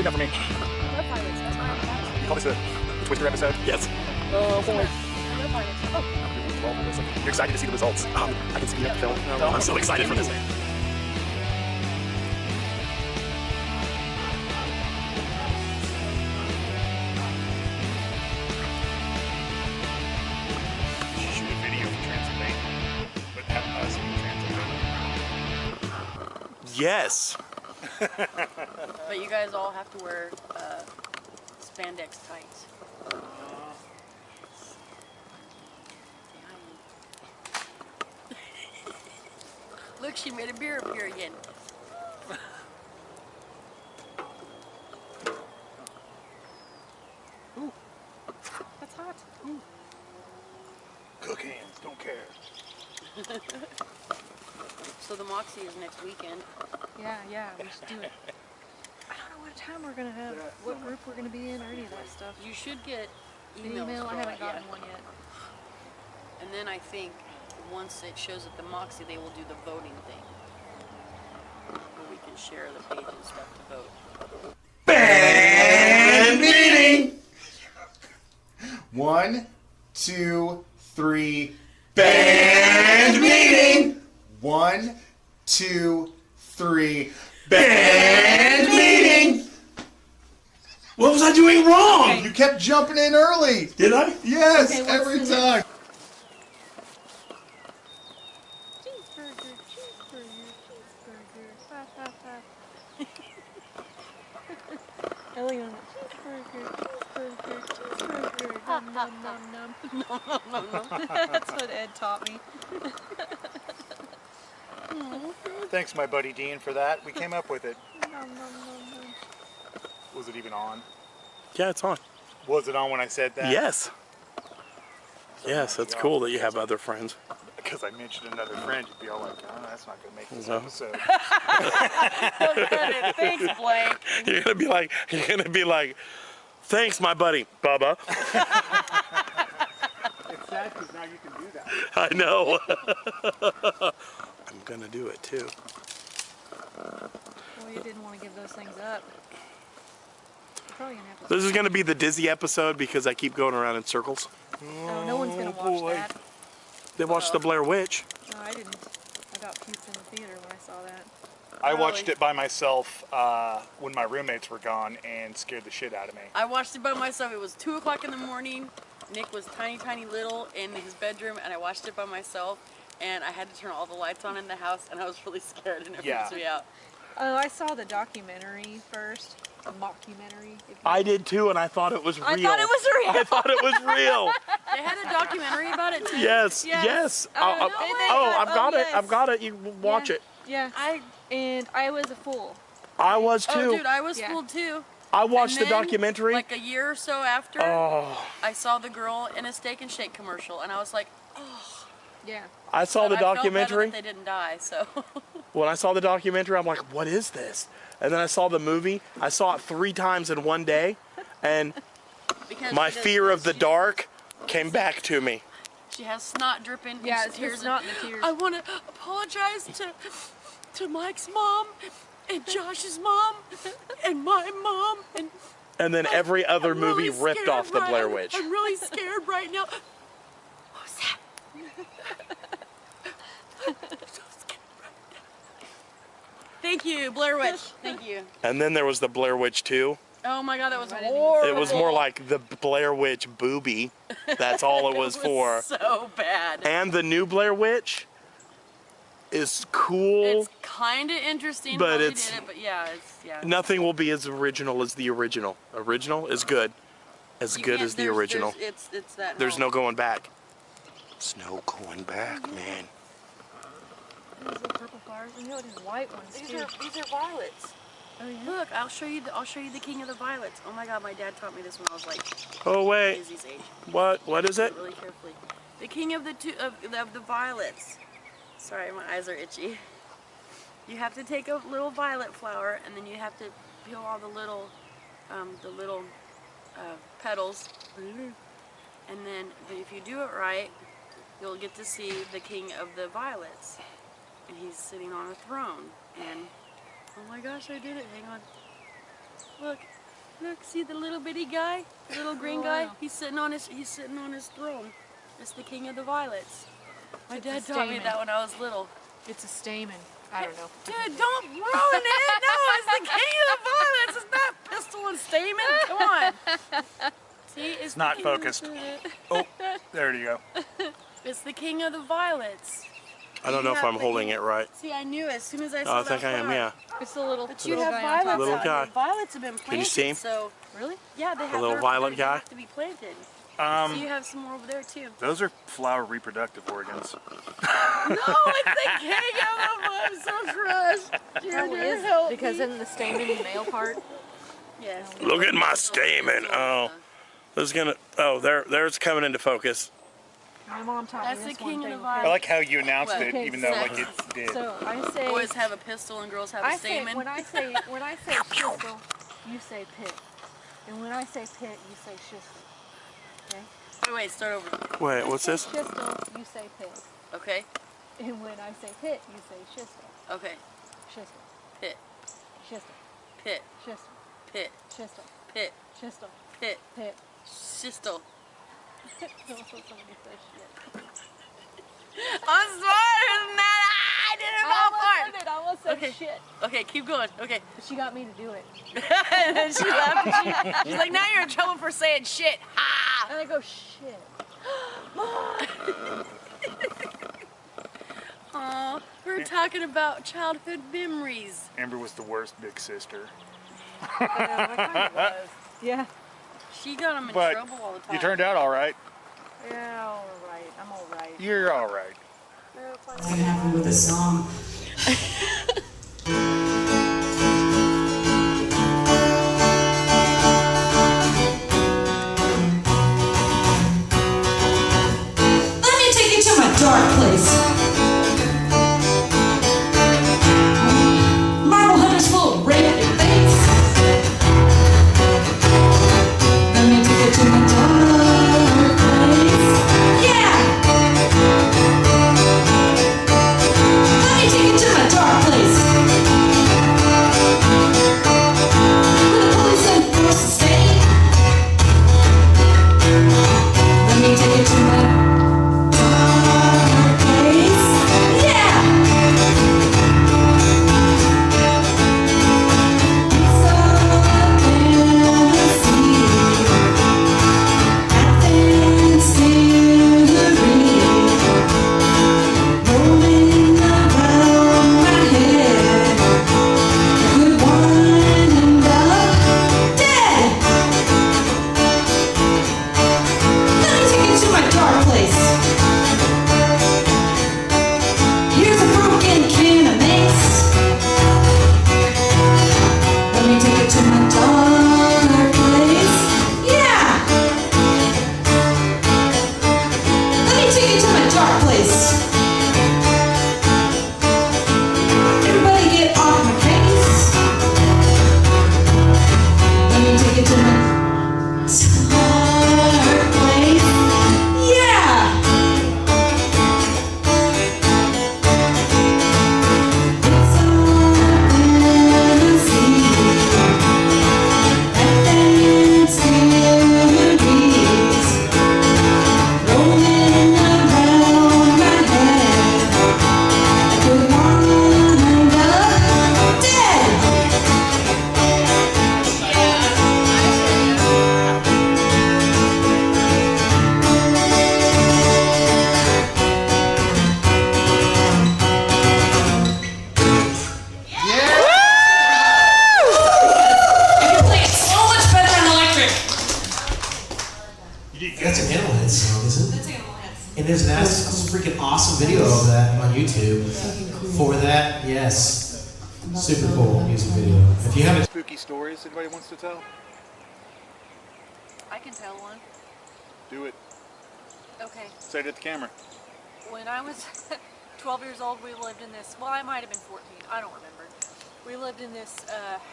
got for me? No pilots, that's my You call this the Twister episode? Yes. No pilots. Oh. You're excited to see the results. I can speed up the film. I'm so excited for this. Shoot a video from Transylvania, but have us in Transylvania. Yes. But you guys all have to wear spandex tights. Look, she made a beer appear again. Ooh, that's hot. Ooh. Cook hands, don't care. So the Moxie is next weekend. Yeah, we should do it. I don't know what time we're gonna have, what group we're gonna be in, or any of that stuff. You should get An emails email, I for haven't it, gotten yeah. one yet. And then I think once it shows at the Moxie, they will do the voting thing. Where we can share the page and stuff to vote. Band meeting! 1, 2, 3. Band meeting! 1, 2, 3. Band meeting! What was I doing wrong? You kept jumping in early. Did I? Yes, Okay, what's every the time. Cheeseburger. Ha, ha, ha. Eliana, cheeseburger. Nom, nom, nom, nom. That's what Ed taught me. Thanks, my buddy Dean, for that. We came up with it. Nom, nom, nom, nom. Was it even on? Yeah, it's on. Was it on when I said that? Yes. Yes, that's cool that you have other friends. Because I mentioned another friend, you'd be all like, oh, that's not going to make this No. episode. Thanks, Blake. You're gonna be like, thanks, my buddy, Bubba. It's sad because now you can do that. I know. I'm gonna do it too. Well, you didn't want to give those things up. You're probably gonna have to. This is gonna be the dizzy episode because I keep going around in circles. Oh, no one's gonna watch that. They watched the Blair Witch. No, I didn't. I got puked in the theater when I saw that. I watched it by myself when my roommates were gone and scared the shit out of me. I watched it by myself. It was 2 o'clock in the morning. Nick was tiny little in his bedroom, and I watched it by myself. And I had to turn all the lights on in the house, and I was really scared, and it freaked me out. Oh, I saw the documentary first. A mockumentary. If you I will. did too, and I thought it was real. I thought it was real. I thought it was real. They had a documentary about it too. Yes. Oh, I've got it. yes. I've got it. You watch it. Yeah. And I was a fool. I was too. Oh, dude, I was Yeah. fooled too. I watched And the then, documentary. Like a year or so after, Oh, I saw the girl in a Steak and Shake commercial, and I was like, Yeah. I saw the I felt better documentary. that they didn't die. So When I saw the documentary, I'm like, what is this? And then I saw the movie. I saw it 3 times in one day, and because my she fear of the she- dark came back to me. She has snot dripping. Yeah, and it's tears. not in the tears. I want to apologize to Mike's mom, and Josh's mom, and my mom, and And then every other I'm movie really ripped scared off the right- Blair Witch. I'm really scared right now. What was that? I'm so scared right now. Thank you, Blair Witch. Thank you. And then there was the Blair Witch 2. Oh my God, that was I didn't even see horrible. It was more like the Blair Witch booby. That's all it was for. So bad. And the new Blair Witch is cool. It's kind of interesting But how they it's- did it, but yeah, it's Nothing will be as original as the original. Original is good. As You good can't- as the there's- original. It's that. There's no help. going back. There's no going back, man. These little purple flowers. And you know, these white ones These too. are violets. Oh, yeah. Look, I'll show you the king of the violets. Oh my God, my dad taught me this when I was like Oh wait, Izzy's age. what is it? Really carefully. The king of the of the violets. Sorry, my eyes are itchy. You have to take a little violet flower, and then you have to peel all the little petals. And then, but if you do it right, you'll get to see the king of the violets, and he's sitting on a throne. And oh my gosh, I did it! Hang on. Look, Look, see the little bitty guy, the little green guy. He's sitting on his throne. It's the king of the violets. My dad taught me that when I was little. It's a stamen. I don't know. Dude, don't ruin it! No, it's the king of the violets. It's not Pistol and Stamen. Come on. See, it's the Not king focused. Oh, there you go. It's the king of the violets. I don't know if I'm holding it right. See, I knew as soon as I Oh, saw I think that I am, flower. yeah. It's the little. But you little have guy on top. violets Little out guy. here. Violets have been planted. Can you see him? So Really? yeah, they have little they're- violet they guy? have to be planted. So you have some more over there too. Those are flower reproductive organs. No, it's the king of the I'm so crushed. Junior, help Because me. in the stamen, the male part. Yes. Look at my stamen. Oh, there's gonna. Oh, there's coming into focus. My mom taught That's me the this king one of the thing. I violets. like how you announced Well, it, okay, even though like so- it did. So I say. Boys have a pistol and girls have a I say stamen. when I say pistol, you say pit, and when I say pit, you say shistle. Okay. Wait, start over. Wait, I what's say this? Shistle, you say pit, Okay. and when I say pit, you say shistle. Okay. Shistle. Pit. Shistle. Pit. Shistle. Pit. Shistle. Pit. Shistle. Pit. Pit. Shistle. Don't let somebody say shit. I'm smarter than that. I did it all part. I almost said Okay. shit, Okay, keep going. Okay. but she got me to do it. And then she laughed at you. She's like, now you're in trouble for saying shit. Ha! And I go, shit. Aw, we're talking about childhood memories. Amber was the worst big sister. Yeah. She got him in But trouble all the time. you turned out all right. Yeah, all right. I'm all right. You're all right. What's gonna happen with this song? Let me take you to my dark place. Marble hunters full of red face. Let me take you to my dark place. Yeah. Let me take you to my dark place. Where the police enforce the state. Let me take you to my dark place. Yeah. It's a fantasy. Athens scenery. Rolling around my head, good wine and dead. Let me take you to my dark place. Here's a broken can of mace. Let me take you to my dark place. Yeah. Let me take you to my dark place. Everybody get off my case. Let me take you to my dark place. Yeah. It's a fantasy. Athens sceneries. Rolling around my head. Good wind up dead. I can play it so much better on electric. That's an Hammerhead song, isn't it? And there's an freaking awesome video of that on YouTube. For that, yes. Super cool music video. If you haven't Spooky stories anybody wants to tell? I can tell one. Do it. Okay. Say it at the camera. When I was 12 years old, we lived in this, well, I might have been 14, I don't remember. We lived in this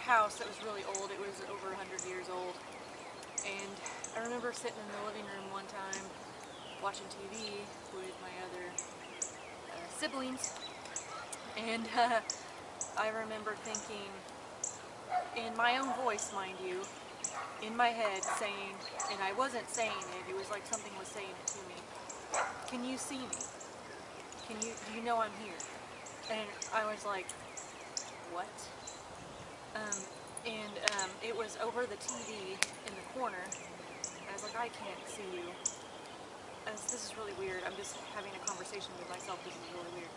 house that was really old. It was over 100 years old. And I remember sitting in the living room one time watching TV with my other siblings. And I remember thinking, in my own voice, mind you, in my head saying, and I wasn't saying it was like something was saying it to me, can you see me? Do you know I'm here? And I was like, what? It was over the TV in the corner. I was like, I can't see you. This is really weird. I'm just having a conversation with myself. This is really weird.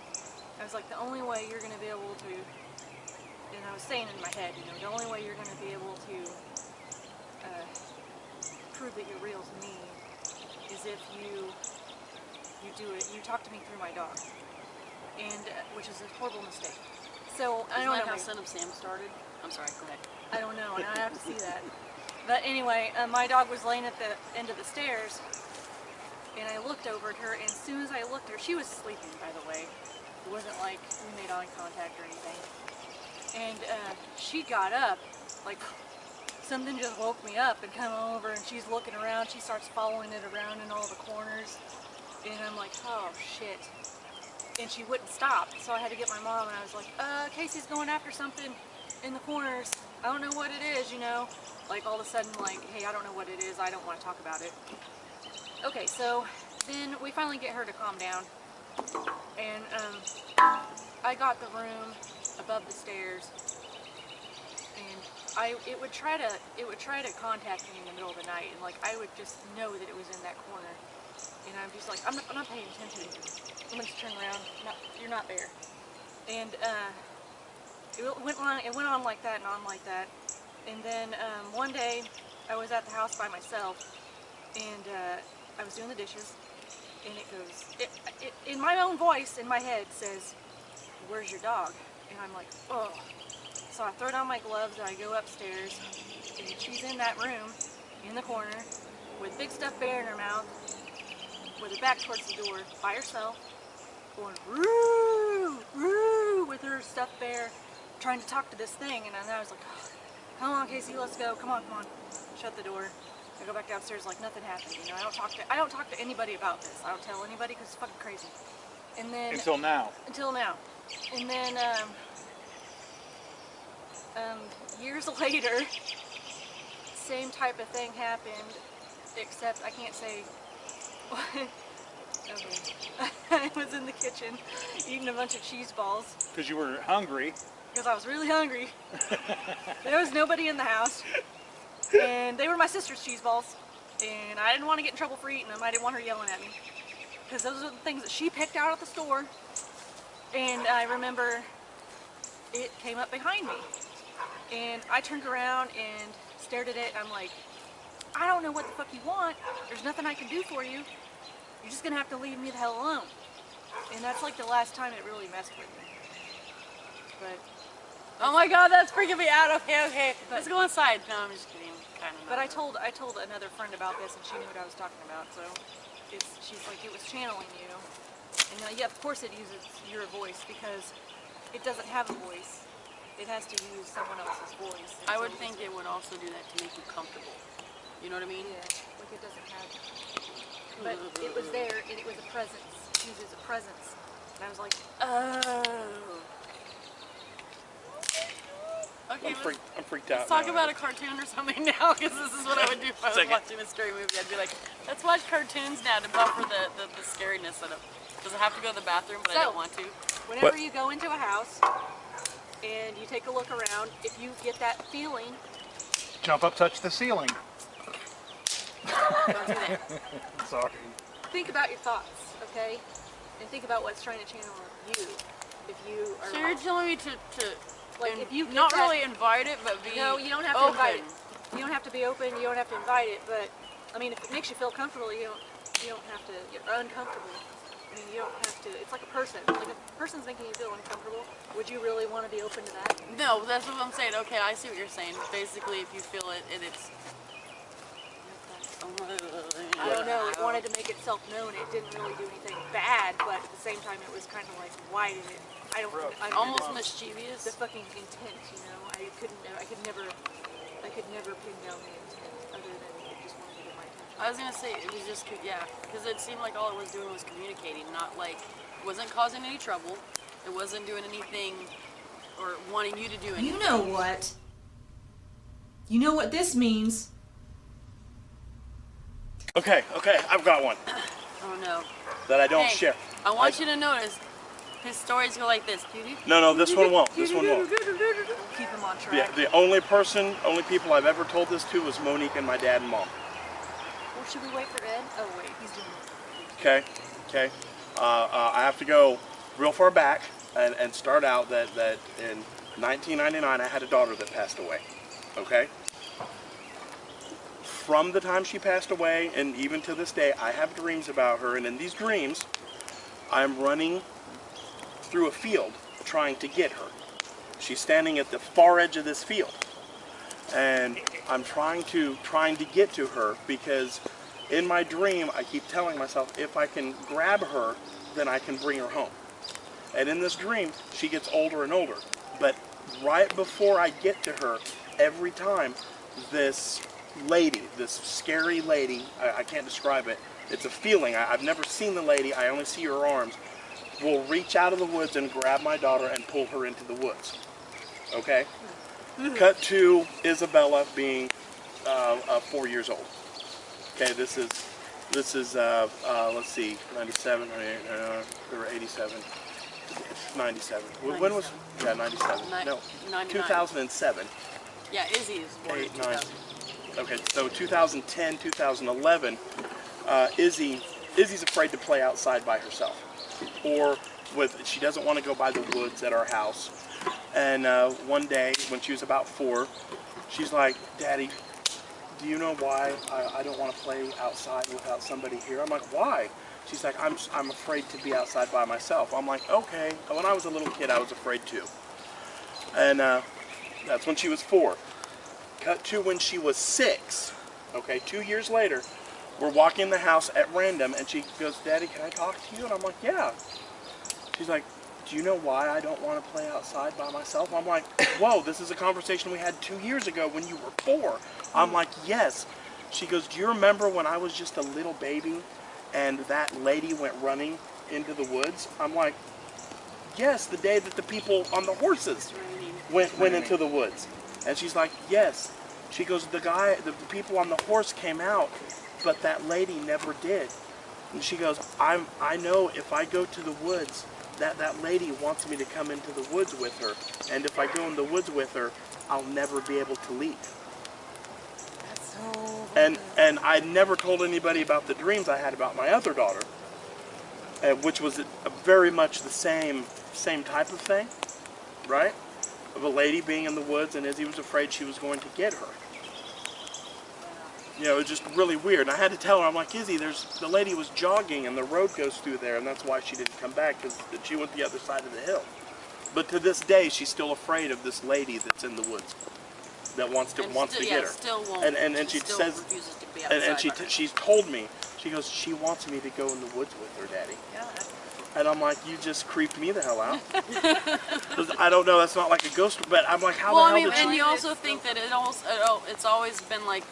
I was like, the only way you're going to be able to, and I was saying in my head, you know, the only way you're going to be able to prove that you're real to me is if you do it. You talk to me through my dog, and which is a horrible mistake. So I don't know how Son of Sam started. I'm sorry. Go ahead. I don't know, and I have to see that. But anyway, my dog was laying at the end of the stairs, and I looked over at her, and as soon as I looked at her, she was sleeping, by the way. It wasn't like we made eye contact or anything. And she got up, like something just woke me up and come over, and she's looking around. She starts following it around in all the corners, and I'm like, oh shit. And she wouldn't stop, so I had to get my mom, and I was like, Casey's going after something in the corners. I don't know what it is, you know. Like all of a sudden, like, hey, I don't know what it is. I don't want to talk about it. Okay, so then we finally get her to calm down, and I got the room above the stairs, and it would try to contact me in the middle of the night, and like I would just know that it was in that corner, and I'm just like, I'm not paying attention. I'm gonna turn around. No, you're not there. And it went on like that and on like that, and then one day I was at the house by myself, and I was doing the dishes, and it goes, in my own voice in my head says, where's your dog? And I'm like, oh. So I throw down my gloves and I go upstairs, and she's in that room in the corner with big stuffed bear in her mouth, with her back towards the door, by herself, going roo, roo, with her stuffed bear, trying to talk to this thing. And then I was like, oh, come on, Casey, let's go. Come on. Shut the door. I go back downstairs like nothing happened. You know, I don't talk to anybody about this. I don't tell anybody because it's fucking crazy. And then until now. And then years later, same type of thing happened, except I can't say. Okay. I was in the kitchen eating a bunch of cheese balls. Because you were hungry. Because I was really hungry. There was nobody in the house. And they were my sister's cheese balls. And I didn't want to get in trouble for eating them. I didn't want her yelling at me. Because those are the things that she picked out at the store. And I remember it came up behind me. And I turned around and stared at it. I'm like, I don't know what the fuck you want. There's nothing I can do for you. You're just going to have to leave me the hell alone. And that's like the last time it really messed with me. But... oh my god, that's freaking me out. Okay. Let's go inside. No, I'm just kidding. Kind of. But I told another friend about this, and she knew what I was talking about. So she's like, it was channeling you. And yeah, of course it uses your voice because it doesn't have a voice. It has to use someone else's voice. I would think it would also do that to make you comfortable. You know what I mean? Yeah, like it doesn't have. But it was there, and it was a presence. It uses a presence. And I was like, oh. Okay, I'm freaked out. let's talk about a cartoon or something now, because this is what I would do if I was watching a scary movie. I'd be like, let's watch cartoons now to buffer the scariness of it. Does I have to go to the bathroom, but I don't want to? Whenever you go into a house and you take a look around, if you get that feeling, Jump up, touch the ceiling. Don't do that. Sorry. think about your thoughts, okay? And think about what's trying to channel you. If you are So you're telling me to like if you get not that, really invite it, but be no, you don't have to invite it. You don't have to be open. You don't have to invite it. But I mean, if it makes you feel comfortable, you don't have to. You're uncomfortable. I mean, you don't have to. It's like a person. Like if a person's making you feel uncomfortable, would you really want to be open to that? No, that's what I'm saying. Okay, I see what you're saying. Basically, if you feel it, and it's. I don't know. It wanted to make itself known. It didn't really do anything bad, but at the same time, it was kind of like, why did it? I don't Almost know. mischievous. The fucking intent, you know. I could never pin down the intent other than it just wanted to get my attention. I was gonna say it was just because it seemed like all it was doing was communicating, not like it wasn't causing any trouble. It wasn't doing anything or wanting you to do anything. You know what? You know what this means. Okay, I've got one Oh no. that I don't Hey, share. I want you to notice his stories go like this. No, this one won't. This one won't. Keep him on track. The only people I've ever told this to was Monique and my dad and mom. Or should we wait for Ed? Oh wait, he's doing it. Okay. I have to go real far back and start out that in 1999 I had a daughter that passed away. Okay. From the time she passed away and even to this day, I have dreams about her, and in these dreams, I'm running through a field trying to get her. She's standing at the far edge of this field, and I'm trying to get to her because in my dream I keep telling myself if I can grab her, then I can bring her home. And in this dream, she gets older and older, but right before I get to her, every time this lady, this scary lady, I can't describe it, it's a feeling, I've never seen the lady, I only see her arms, will reach out of the woods and grab my daughter and pull her into the woods. Okay? Cut to Isabella being 4 years old. Okay, this is let's see, 97, or 87, 97. When was, yeah, 97, no, 99. 2007. Yeah, Izzy is born in 8, 9. 2000. Okay, so 2010, 2011, Izzy's afraid to play outside by herself, or she doesn't want to go by the woods at our house. And one day when she was about 4, she's like, "Daddy, do you know why I don't want to play outside without somebody here?" I'm like, "Why?" She's like, I'm afraid to be outside by myself." I'm like, "Okay." When I was a little kid, I was afraid too. And that's when she was 4. Cut to when she was 6. Okay, 2 years later, we're walking the house at random, and she goes, "Daddy, can I talk to you?" And I'm like, "Yeah." She's like, "Do you know why I don't want to play outside by myself?" I'm like, "Whoa, this is a conversation we had 2 years ago when you were 4. I'm like, "Yes." She goes, "Do you remember when I was just a little baby and that lady went running into the woods?" I'm like, "Yes, the day that the people on the horses went into the woods." And she's like, "Yes." She goes, the people on the horse came out, but that lady never did." And she goes, I know if I go to the woods, that lady wants me to come into the woods with her. And if I go in the woods with her, I'll never be able to leave. That's so And I never told anybody about the dreams I had about my other daughter, which was very much the same type of thing, right? Of a lady being in the woods, and Izzy was afraid she was going to get her. You know, it was just really weird. And I had to tell her, I'm like, "Izzy, the lady was jogging and the road goes through there, and that's why she didn't come back, because she went the other side of the hill." But to this day, she's still afraid of this lady that's in the woods that wants to get her. Still won't. And she still says, refuses to be outside and she's told me, she goes, "She wants me to go in the woods with her, Daddy." Yeah. And I'm like, "You just creeped me the hell out." I don't know, that's not like a ghost, but I'm like, how the hell did and she... you also think that it's always been like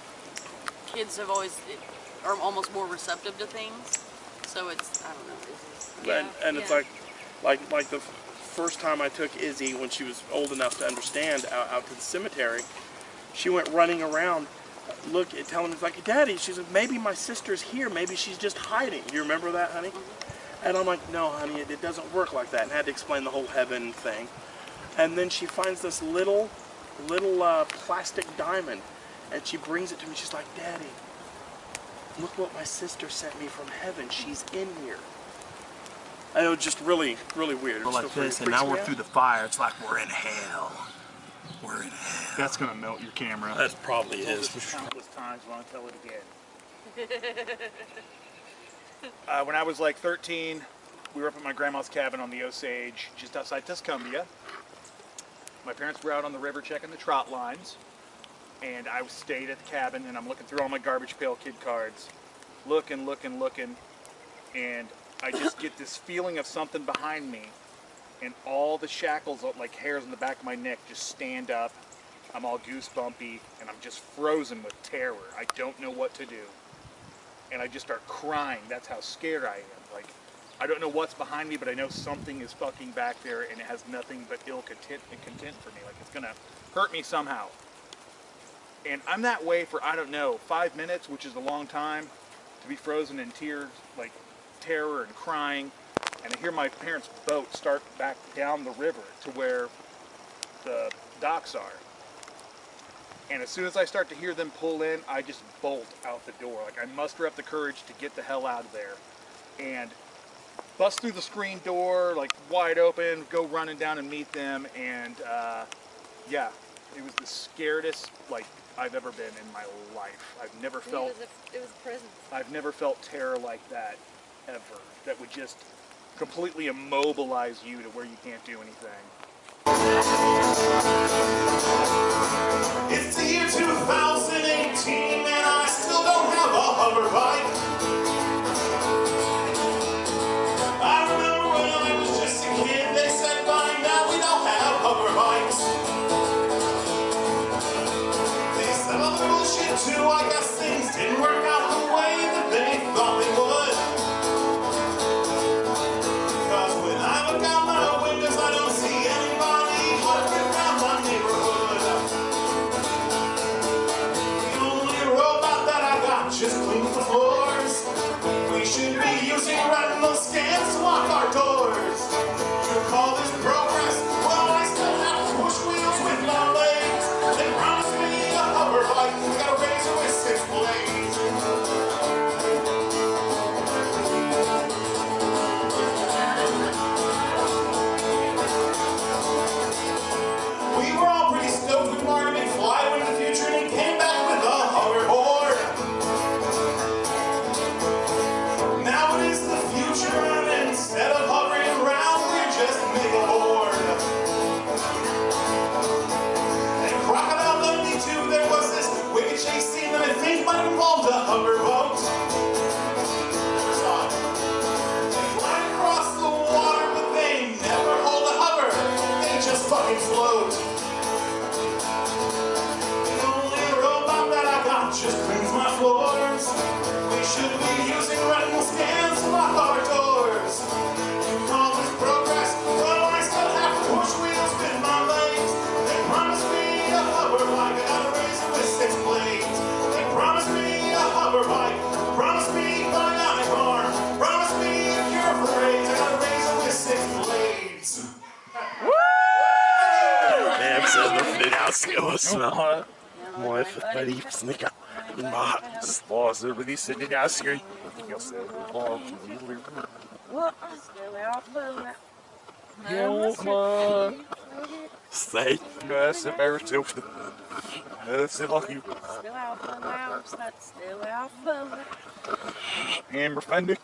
kids are almost more receptive to things, so it's, I don't know. And it's like the first time I took Izzy when she was old enough to understand out to the cemetery, she went running around, telling me, like, "Daddy," she's like, "maybe my sister's here, maybe she's just hiding." You remember that, honey? And I'm like, "No, honey, it doesn't work like that," and I had to explain the whole heaven thing. And then she finds this little plastic diamond, and she brings it to me. She's like, "Daddy, look what my sister sent me from heaven. She's in here." And it was just really, really weird. Like this, and now we're through the fire. It's like we're in hell. We're in hell. That's gonna melt your camera. That probably is. Countless times, when I tell it again. When I was like 13, we were up at my grandma's cabin on the Osage, just outside Tuscumbia. My parents were out on the river checking the trot lines, and I stayed at the cabin, and I'm looking through all my garbage pail kid cards, looking, and I just get this feeling of something behind me, and all the shackles, like hairs on the back of my neck, just stand up. I'm all goosebumpy, and I'm just frozen with terror. I don't know what to do. And I just start crying. That's how scared I am. Like, I don't know what's behind me, but I know something is fucking back there, and it has nothing but ill content for me. Like, it's gonna hurt me somehow. And I'm that way for, I don't know, 5 minutes, which is a long time to be frozen in tears, like terror and crying. And I hear my parents' boat start back down the river to where the docks are. And as soon as I start to hear them pull in, I just bolt out the door. Like, I muster up the courage to get the hell out of there. And bust through the screen door, like wide open, go running down and meet them. And yeah, it was the scaredest like I've ever been in my life. I've never felt, It was prison. I've never felt terror like that ever. That would just completely immobilize you to where you can't do anything. It's the year 2018 and I still don't have a hover bike. I remember when I was just a kid, they said by now we don't have hover bikes. They said other bullshit too, I guess things didn't work out the way that they thought they would. Cause when I look out my windows I don't see anybody hovering around my neighborhood. The only robot that I got just cleans the floors. We should be using retinal scans to lock our doors. You call this progress? Well, I still have to push wheels with my legs. They promised me a hover bike. I got a razor with 6 blades. We were all pretty stoked with Marty McFly went to the future and he came back with a hoverboard. Now it is the future and instead of hovering around, we're just mega bored. And Crocodile Dundee too, there was this wicked chase scene that I think might have involved a hoverboat. They glide across the water, but they never hold a hover. They just fucking float. The only robot that I got just cleans my floors. We should be using retinal scans to lock our doors. You call this progress? Well, I still have to push wheels with my legs. They promised me a hover bike. I got a razor with 6 blades. They promised me a hover bike. Promised me bionic arm. Promised me a cure for AIDS. I got a razor with 6 blades. Amber Fendi.